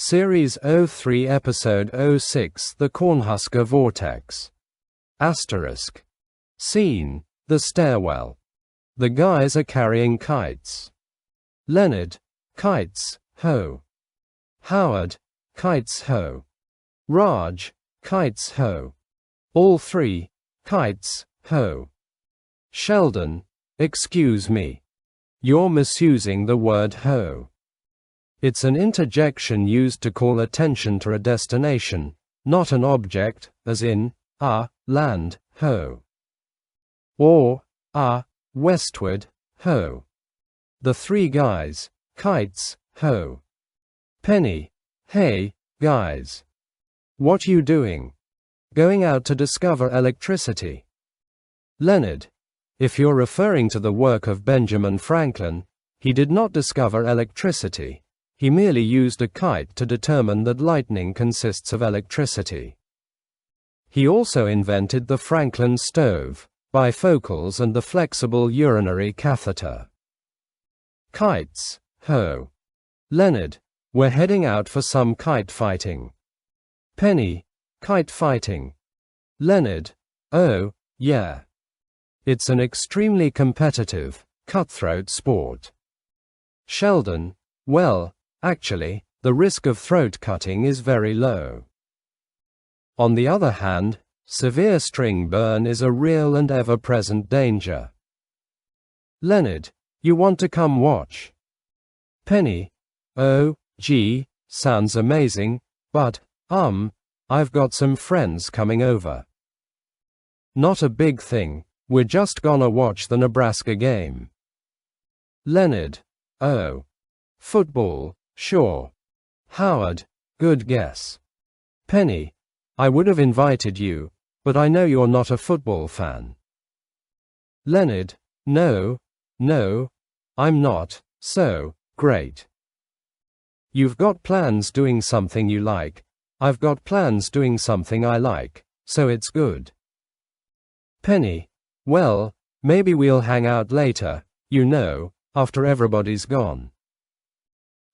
Series 03 Episode 06 The Cornhusker Vortex. Asterisk. Scene, the stairwell. The guys are carrying kites. Leonard, kites, ho. Howard, kites, ho. Raj, kites, ho. All three, kites, ho. Sheldon, excuse me. You're misusing the word ho. It's an interjection used to call attention to a destination, not an object, as in, land, ho. Or, westward, ho. The three guys, kites, ho. Penny, hey, guys. What you doing? Going out to discover electricity. Leonard, if you're referring to the work of Benjamin Franklin, he did not discover electricity. He merely used a kite to determine that lightning consists of electricity. He also invented the Franklin stove, bifocals and the flexible urinary catheter. Kites, ho. Leonard, we're heading out for some kite fighting. Penny, kite fighting. Leonard, oh, yeah. It's an extremely competitive, cutthroat sport. Sheldon, well, actually, the risk of throat cutting is very low. On the other hand, severe string burn is a real and ever-present danger. Leonard, you want to come watch? Penny, oh, gee, sounds amazing, but, I've got some friends coming over. Not a big thing, we're just gonna watch the Nebraska game. Leonard, oh. Football, sure. Howard, good guess. Penny, I would have invited you, but I know you're not a football fan. Leonard, no, I'm not, so, great. You've got plans doing something you like, I've got plans doing something I like, so it's good. Penny, well, maybe we'll hang out later, after everybody's gone.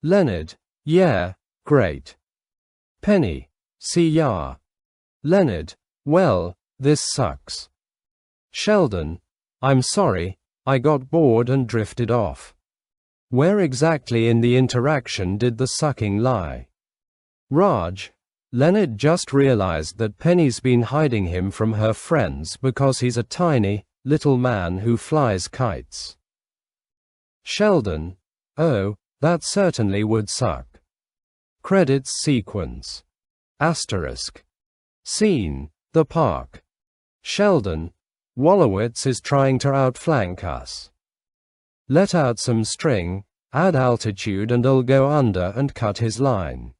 Leonard, yeah, great. Penny, see ya. Leonard, well, this sucks. Sheldon, I'm sorry, I got bored and drifted off. Where exactly in the interaction did the sucking lie? Raj, Leonard just realized that Penny's been hiding him from her friends because he's a tiny, little man who flies kites. Sheldon, oh, that certainly would suck. Credits sequence. Asterisk. Scene, the park. Sheldon, Wolowitz is trying to outflank us. Let out some string, add altitude and I'll go under and cut his line.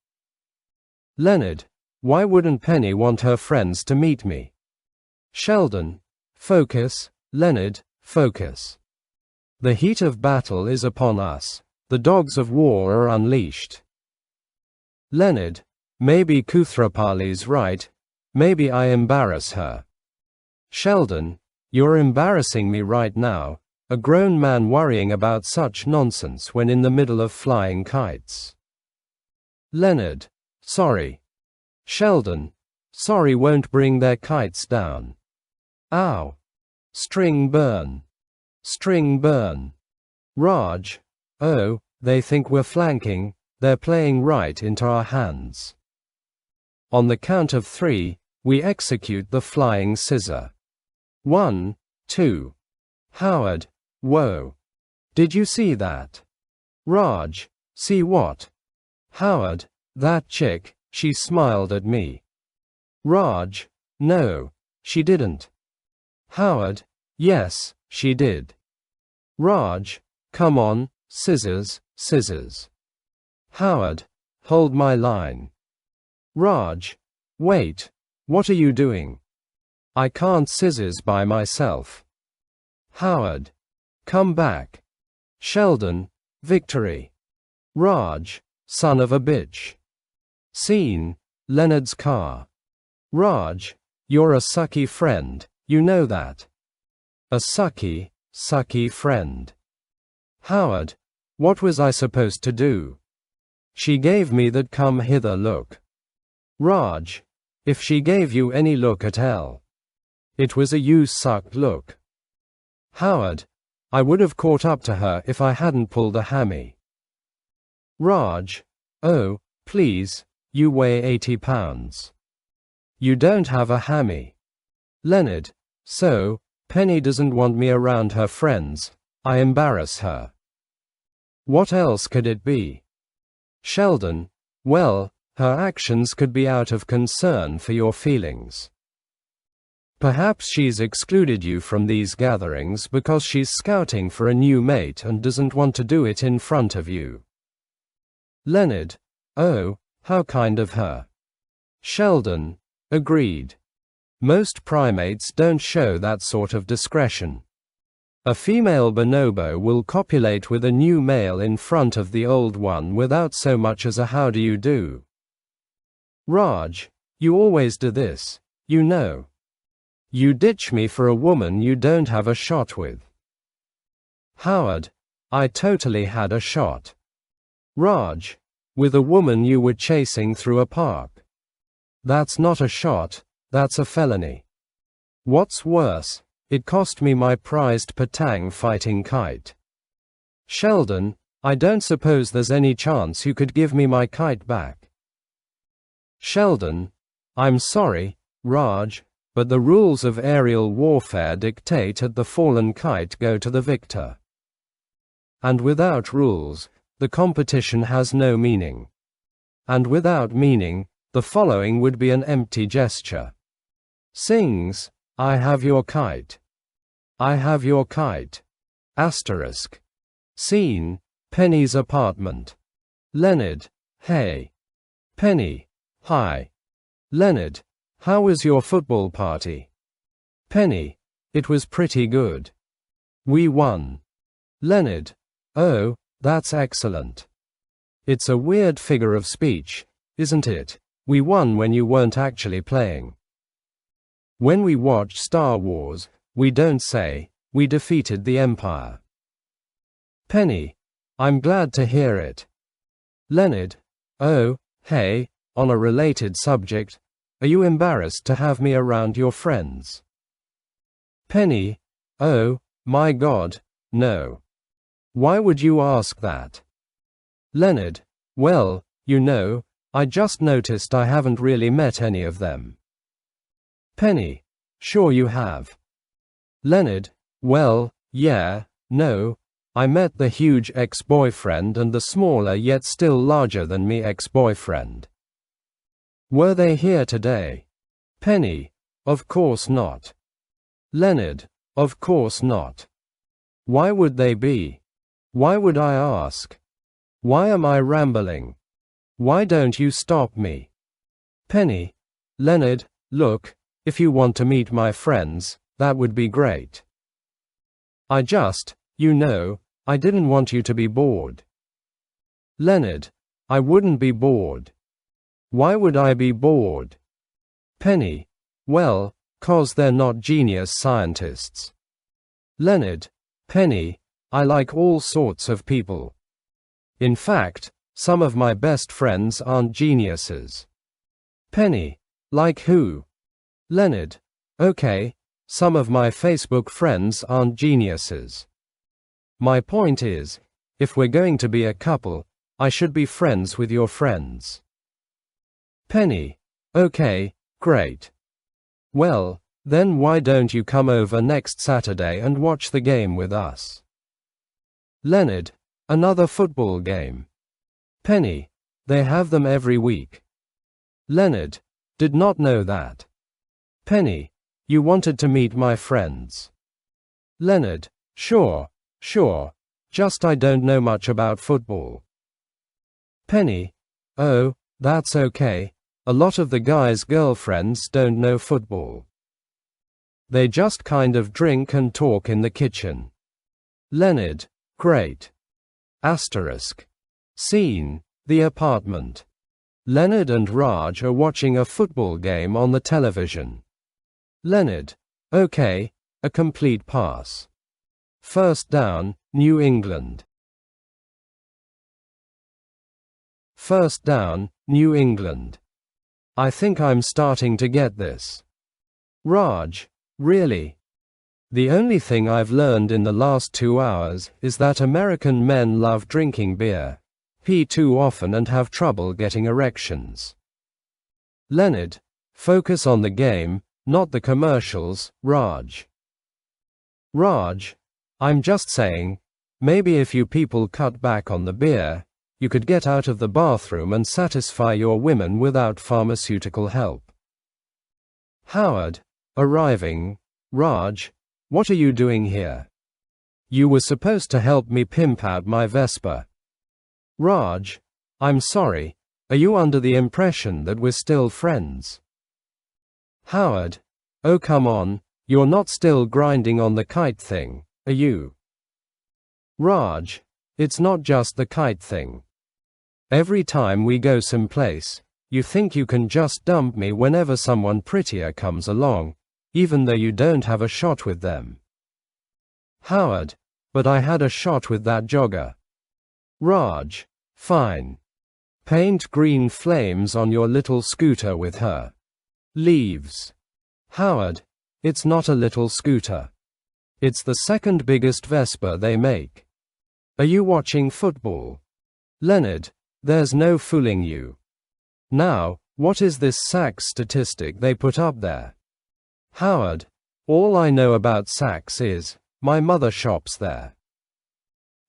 Leonard, why wouldn't Penny want her friends to meet me? Sheldon, focus, Leonard, focus. The heat of battle is upon us. The dogs of war are unleashed. Leonard, maybe Kuthrapali's right, maybe I embarrass her. Sheldon, you're embarrassing me right now, a grown man worrying about such nonsense when in the middle of flying kites. Leonard, sorry. Sheldon, sorry won't bring their kites down. Ow. String burn. String burn. Raj, oh, they think we're flanking, they're playing right into our hands. On the count of 3, we execute the flying scissor. 1, 2. Howard, whoa. Did you see that? Raj, see what? Howard, that chick, she smiled at me. Raj, no, she didn't. Howard, yes, she did. Raj, come on. Scissors, scissors. Howard, hold my line. Raj, wait, what are you doing? I can't scissors by myself. Howard, come back. Sheldon, victory. Raj, son of a bitch. Scene, Leonard's car. Raj, you're a sucky friend, you know that. A sucky friend. Howard, what was I supposed to do? She gave me that come-hither look. Raj, if she gave you any look at all, it was a you-sucked look. Howard, I would have caught up to her if I hadn't pulled a hammy. Raj, oh, please, you weigh 80 pounds. You don't have a hammy. Leonard, so, Penny doesn't want me around her friends, I embarrass her. What else could it be? Sheldon, well, her actions could be out of concern for your feelings. Perhaps she's excluded you from these gatherings because she's scouting for a new mate and doesn't want to do it in front of you. Leonard, oh, how kind of her. Sheldon, agreed. Most primates don't show that sort of discretion. A female bonobo will copulate with a new male in front of the old one without so much as a how do you do. Raj, you always do this, you know. You ditch me for a woman you don't have a shot with. Howard, I totally had a shot. Raj, with a woman you were chasing through a park. That's not a shot, that's a felony. What's worse, it cost me my prized patang fighting Kite. Sheldon, I don't suppose there's any chance you could give me my kite back. Sheldon, I'm sorry, Raj, but the rules of aerial warfare dictate that the fallen kite go to the victor. And without rules, the competition has no meaning. And without meaning, the following would be an empty gesture. Sings, I have your kite. I have your kite. Asterisk. Scene, Penny's apartment. Leonard, hey. Penny, hi. Leonard, how was your football party? Penny, it was pretty good. We won. Leonard, oh, that's excellent. It's a weird figure of speech, isn't it? We won when you weren't actually playing. When we watch Star Wars, we don't say, we defeated the Empire. Penny, I'm glad to hear it. Leonard, oh, hey, on a related subject, are you embarrassed to have me around your friends? Penny, oh, my God, no. Why would you ask that? Leonard, well, you know, I just noticed I haven't really met any of them. Penny, sure you have. Leonard, well, yeah, no, I met the huge ex-boyfriend and the smaller yet still larger than me ex-boyfriend. Were they here today? Penny, of course not. Leonard, of course not. Why would they be? Why would I ask? Why am I rambling? Why don't you stop me? Penny, Leonard, look, if you want to meet my friends, that would be great. I just, you know, I didn't want you to be bored. Leonard, I wouldn't be bored. Why would I be bored? Penny, well, 'cause they're not genius scientists. Leonard, Penny, I like all sorts of people. In fact, some of my best friends aren't geniuses. Penny, like who? Leonard, okay, some of my Facebook friends aren't geniuses. My point is, if we're going to be a couple, I should be friends with your friends. Penny, okay, great. Well, then why don't you come over next Saturday and watch the game with us? Leonard, another football game. Penny, they have them every week. Leonard, did not know that. Penny, you wanted to meet my friends. Leonard, sure, just I don't know much about football. Penny, oh, that's okay, a lot of the guys' girlfriends don't know football. They just kind of drink and talk in the kitchen. Leonard, great. Asterisk. Scene, the apartment. Leonard and Raj are watching a football game on the television. Leonard, okay, a complete pass. First down, New England. First down, New England. I think I'm starting to get this. Raj, really? The only thing I've learned in the last 2 hours is that American men love drinking beer, pee too often and have trouble getting erections. Leonard, focus on the game, not the commercials, Raj. Raj, I'm just saying, maybe if you people cut back on the beer, you could get out of the bathroom and satisfy your women without pharmaceutical help. Howard, arriving. Raj, what are you doing here? You were supposed to help me pimp out my Vespa. Raj, I'm sorry, are you under the impression that we're still friends? Howard, oh come on, you're not still grinding on the kite thing, are you? Raj, it's not just the kite thing. Every time we go someplace, you think you can just dump me whenever someone prettier comes along, even though you don't have a shot with them. Howard, but I had a shot with that jogger. Raj, fine. Paint green flames on your little scooter with her. Leaves. Howard, it's not a little scooter. It's the second biggest Vespa they make. Are you watching football? Leonard, there's no fooling you. Now, what is this Sachs statistic they put up there? Howard, all I know about Sachs is, my mother shops there.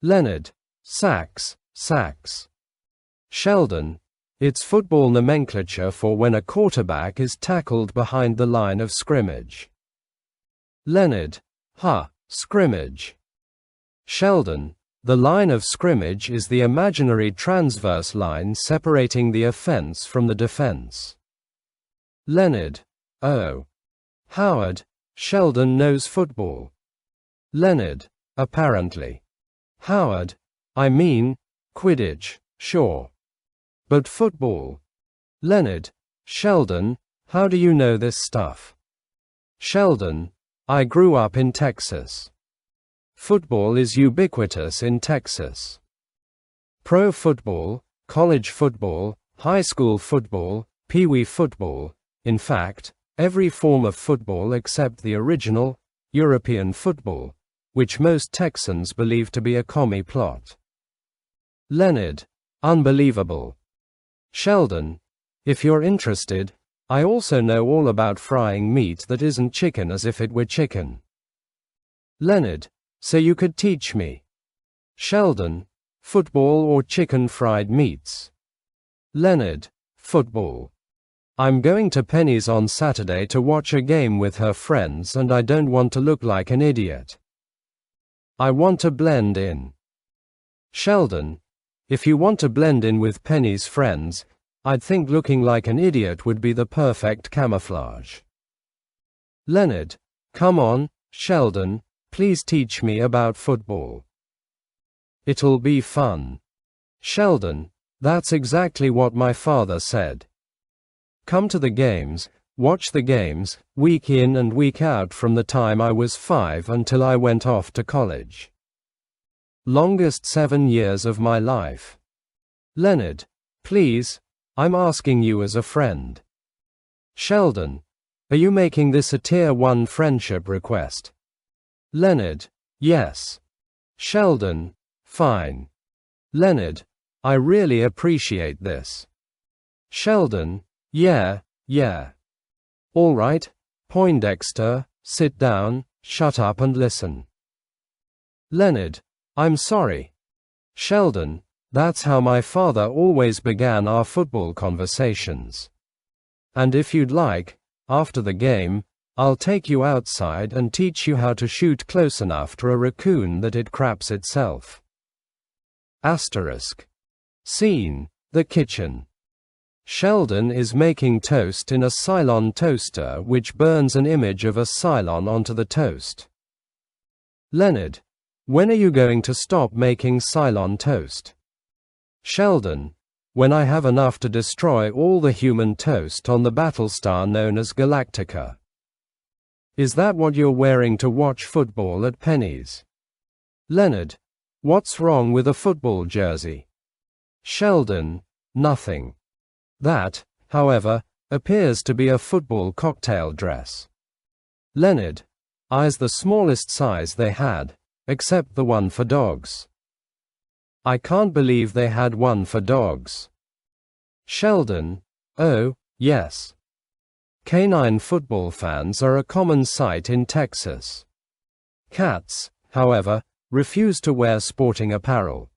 Leonard, Sachs. Sheldon, it's football nomenclature for when a quarterback is tackled behind the line of scrimmage. Leonard, scrimmage. Sheldon, the line of scrimmage is the imaginary transverse line separating the offense from the defense. Leonard, oh. Howard, Sheldon knows football. Leonard, apparently. Howard, I mean, Quidditch, sure. But football. Leonard, Sheldon, how do you know this stuff? Sheldon, I grew up in Texas. Football is ubiquitous in Texas. Pro football, college football, high school football, pee-wee football, in fact, every form of football except the original, European football, which most Texans believe to be a commie plot. Leonard, unbelievable. Sheldon, if you're interested, I also know all about frying meat that isn't chicken as if it were chicken. Leonard, so you could teach me. Sheldon, football or chicken fried meats? Leonard, football. I'm going to Penny's on Saturday to watch a game with her friends and I don't want to look like an idiot. I want to blend in. Sheldon, if you want to blend in with Penny's friends, I'd think looking like an idiot would be the perfect camouflage. Leonard, come on, Sheldon, please teach me about football. It'll be fun. Sheldon, that's exactly what my father said. Come to the games, watch the games, week in and week out from the time I was 5 until I went off to college. Longest 7 years of my life. Leonard, please, I'm asking you as a friend. Sheldon, are you making this a tier 1 friendship request? Leonard, yes. Sheldon, fine. Leonard, I really appreciate this. Sheldon, yeah. All right, Poindexter, sit down, shut up and listen. Leonard, I'm sorry. Sheldon, that's how my father always began our football conversations. And if you'd like, after the game, I'll take you outside and teach you how to shoot close enough to a raccoon that it craps itself. Asterisk. Scene, the kitchen. Sheldon is making toast in a Cylon toaster which burns an image of a Cylon onto the toast. Leonard, when are you going to stop making Cylon toast? Sheldon, when I have enough to destroy all the human toast on the battlestar known as Galactica. Is that what you're wearing to watch football at Penny's? Leonard, what's wrong with a football jersey? Sheldon, nothing. That, however, appears to be a football cocktail dress. Leonard, I's the smallest size they had, except the one for dogs. I can't believe they had one for dogs. Sheldon, oh, yes. Canine football fans are a common sight in Texas. Cats, however, refuse to wear sporting apparel.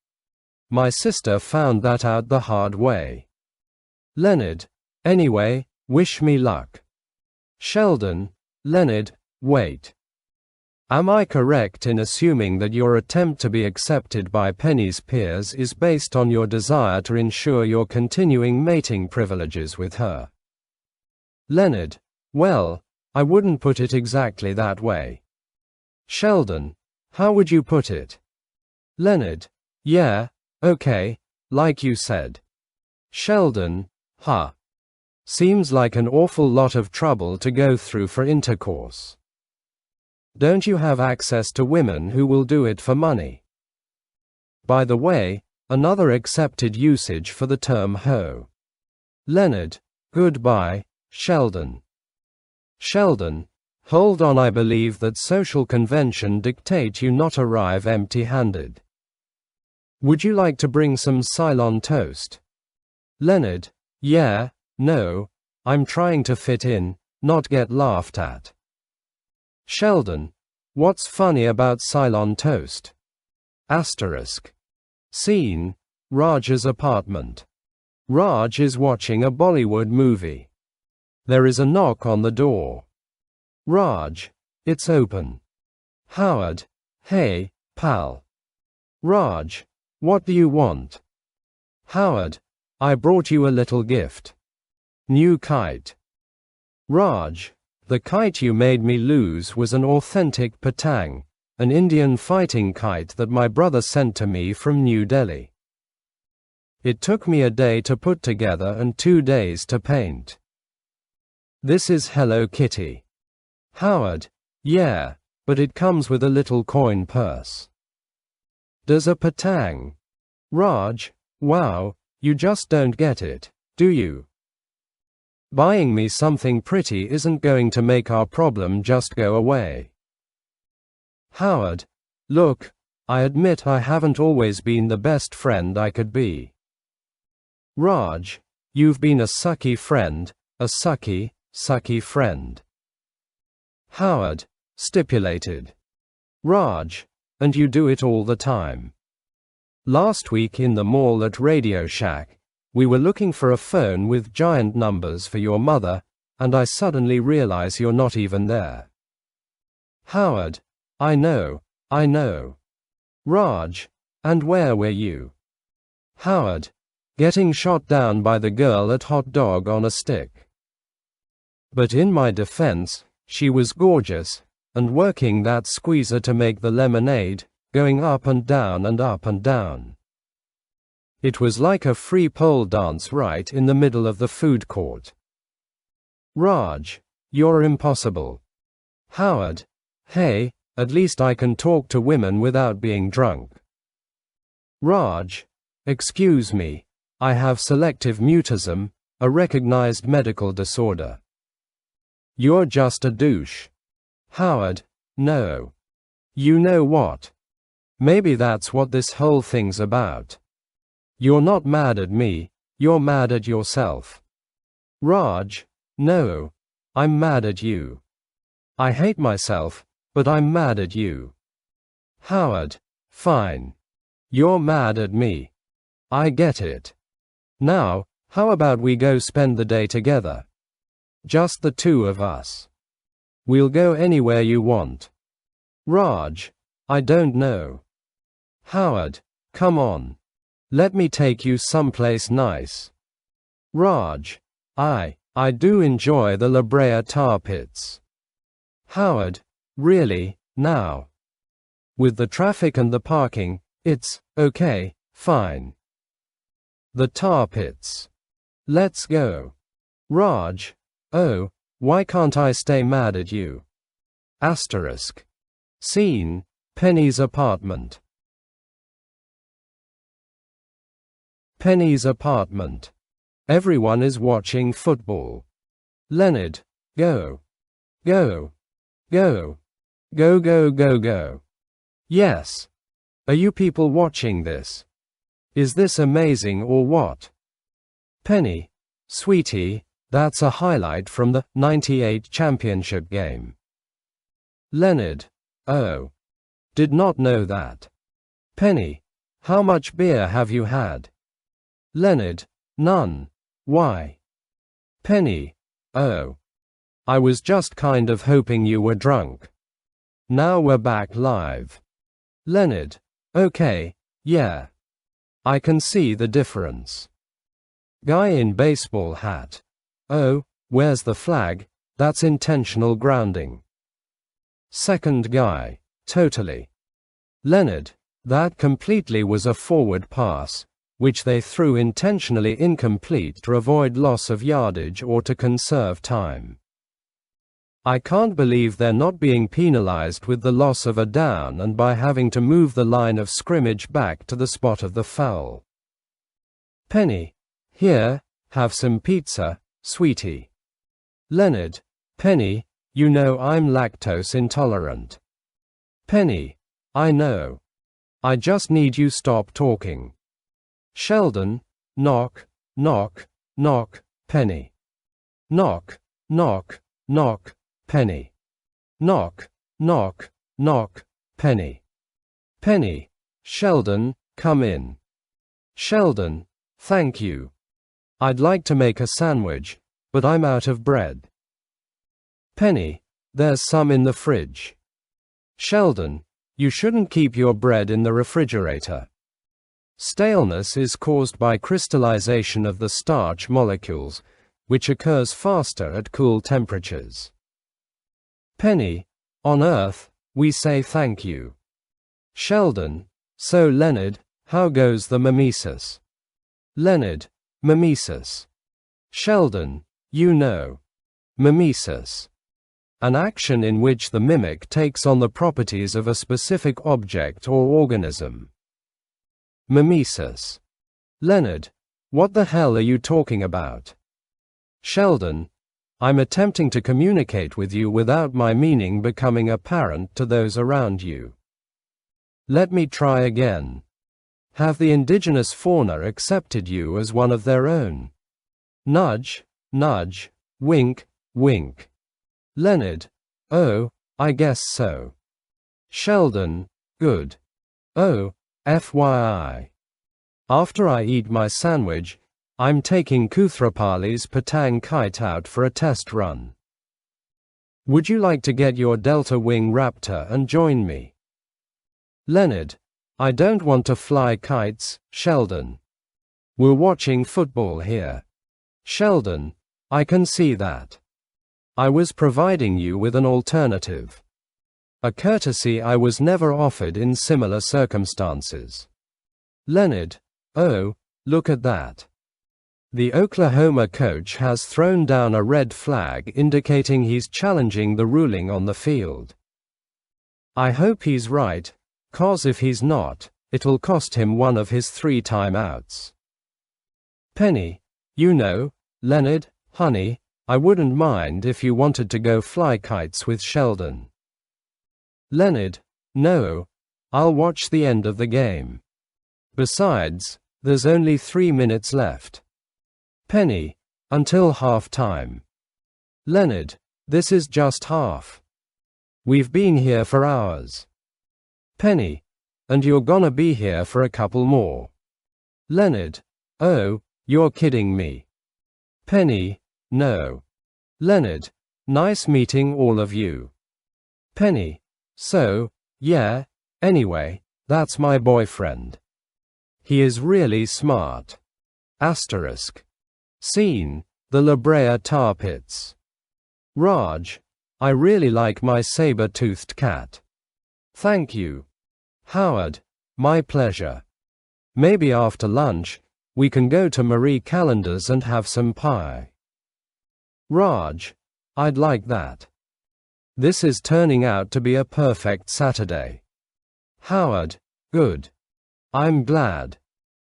My sister found that out the hard way. Leonard, anyway, wish me luck. Sheldon, Leonard, wait. Am I correct in assuming that your attempt to be accepted by Penny's peers is based on your desire to ensure your continuing mating privileges with her? Leonard, well, I wouldn't put it exactly that way. Sheldon, how would you put it? Leonard, yeah, okay, like you said. Sheldon, huh. Seems like an awful lot of trouble to go through for intercourse. Don't you have access to women who will do it for money? By the way, another accepted usage for the term hoe. Leonard, goodbye, Sheldon. Sheldon, hold on, I believe that social convention dictate you not arrive empty-handed. Would you like to bring some Cylon toast? Leonard, yeah, no, I'm trying to fit in, not get laughed at. Sheldon, what's funny about Cylon toast? Asterisk. Scene, Raj's apartment. Raj is watching a Bollywood movie. There is a knock on the door. Raj, it's open. Howard, hey, pal. Raj, what do you want? Howard, I brought you a little gift. New kite. Raj, the kite you made me lose was an authentic patang, an Indian fighting kite that my brother sent to me from New Delhi. It took me a day to put together and 2 days to paint. This is Hello Kitty. Howard, yeah, but it comes with a little coin purse. Does a patang? Raj, wow, you just don't get it, do you? Buying me something pretty isn't going to make our problem just go away. Howard, look, I admit I haven't always been the best friend I could be. Raj, you've been a sucky friend, a sucky friend. Howard, stipulated. Raj, and you do it all the time. Last week in the mall at Radio Shack, we were looking for a phone with giant numbers for your mother, and I suddenly realize you're not even there. Howard, I know. Raj, and where were you? Howard, getting shot down by the girl at Hot Dog on a Stick. But in my defense, she was gorgeous, and working that squeezer to make the lemonade, going up and down and up and down. It was like a free pole dance right in the middle of the food court. Raj, you're impossible. Howard, hey, at least I can talk to women without being drunk. Raj, excuse me, I have selective mutism, a recognized medical disorder. You're just a douche. Howard, no. You know what? Maybe that's what this whole thing's about. You're not mad at me, you're mad at yourself. Raj, no. I'm mad at you. I hate myself, but I'm mad at you. Howard, fine. You're mad at me. I get it. Now, how about we go spend the day together? Just the two of us. We'll go anywhere you want. Raj, I don't know. Howard, come on. Let me take you someplace nice. Raj, I do enjoy the La Brea tar pits. Howard, really, now? With the traffic and the parking, it's okay, fine. The tar pits. Let's go. Raj, oh, why can't I stay mad at you? Asterisk. Scene, Penny's apartment. Penny's apartment. Everyone is watching football. Leonard, go. Go. Go. Go, go, go, go. Yes. Are you people watching this? Is this amazing or what? Penny, sweetie, that's a highlight from the '98 championship game. Leonard, oh. Did not know that. Penny, how much beer have you had? Leonard, none. Why? Penny, oh. I was just kind of hoping you were drunk. Now we're back live. Leonard, okay, yeah. I can see the difference. Guy in baseball hat. Oh, where's the flag? That's intentional grounding. Second guy, totally. Leonard, that completely was a forward pass, which they threw intentionally incomplete to avoid loss of yardage or to conserve time. I can't believe they're not being penalized with the loss of a down and by having to move the line of scrimmage back to the spot of the foul. Penny, here, have some pizza, sweetie. Leonard, Penny, you know I'm lactose intolerant. Penny, I know. I just need you stop talking. Sheldon, knock, knock, knock, Penny. Knock, knock, knock, Penny. Knock, knock, knock, Penny. Penny, Sheldon, come in. Sheldon, thank you. I'd like to make a sandwich, but I'm out of bread. Penny, there's some in the fridge. Sheldon, you shouldn't keep your bread in the refrigerator. Staleness is caused by crystallization of the starch molecules, which occurs faster at cool temperatures. Penny, on Earth, we say thank you. Sheldon, so Leonard, how goes the mimesis? Leonard, mimesis. Sheldon, you know. Mimesis. An action in which the mimic takes on the properties of a specific object or organism. Mimesis. Leonard, what the hell are you talking about? Sheldon, I'm attempting to communicate with you without my meaning becoming apparent to those around you. Let me try again. Have the indigenous fauna accepted you as one of their own? Nudge, nudge, wink, wink. Leonard, oh, I guess so. Sheldon, good. Oh, FYI. After I eat my sandwich, I'm taking Kuthrapali's Patang Kite out for a test run. Would you like to get your Delta Wing Raptor and join me? Leonard, I don't want to fly kites, Sheldon. We're watching football here. Sheldon, I can see that. I was providing you with an alternative. A courtesy I was never offered in similar circumstances. Leonard, oh, look at that. The Oklahoma coach has thrown down a red flag indicating he's challenging the ruling on the field. I hope he's right, 'cause if he's not, it'll cost him one of his 3 timeouts. Penny, you know, Leonard, honey, I wouldn't mind if you wanted to go fly kites with Sheldon. Leonard, no, I'll watch the end of the game. Besides, there's only 3 minutes left. Penny, until half-time. Leonard, this is just half. We've been here for hours. Penny, and you're gonna be here for a couple more. Leonard, oh, you're kidding me. Penny, no. Leonard, nice meeting all of you. Penny, so, yeah, anyway, that's my boyfriend. He is really smart. Asterisk. Scene, the La Brea tar pits. Raj, I really like my saber-toothed cat. Thank you. Howard, my pleasure. Maybe after lunch, we can go to Marie Callender's and have some pie. Raj, I'd like that. This is turning out to be a perfect Saturday. Howard, good. I'm glad.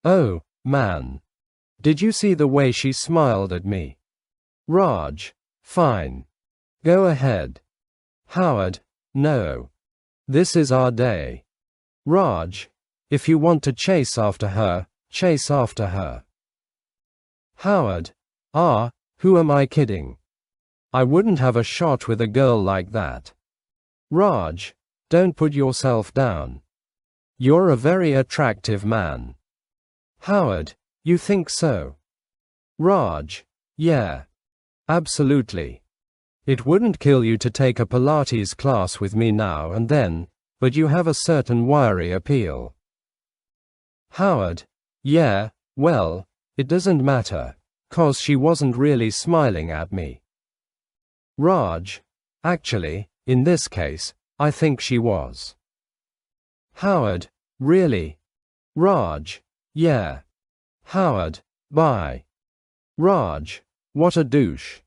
Oh, Man. Did you see the way she smiled at me? Raj. Fine. Go ahead. Howard. No. This is our day. Raj. If you want to chase after her, chase after her. Howard. Ah, who am I kidding? I wouldn't have a shot with a girl like that. Raj. Don't put yourself down. You're a very attractive man. Howard. You think so? Raj. Yeah. Absolutely. It wouldn't kill you to take a Pilates class with me now and then, but you have a certain wiry appeal. Howard. Yeah, well, it doesn't matter, 'cause she wasn't really smiling at me. Raj. Actually, in this case, I think she was. Howard. Really? Raj. Yeah. Howard. Bye. Raj. What a douche.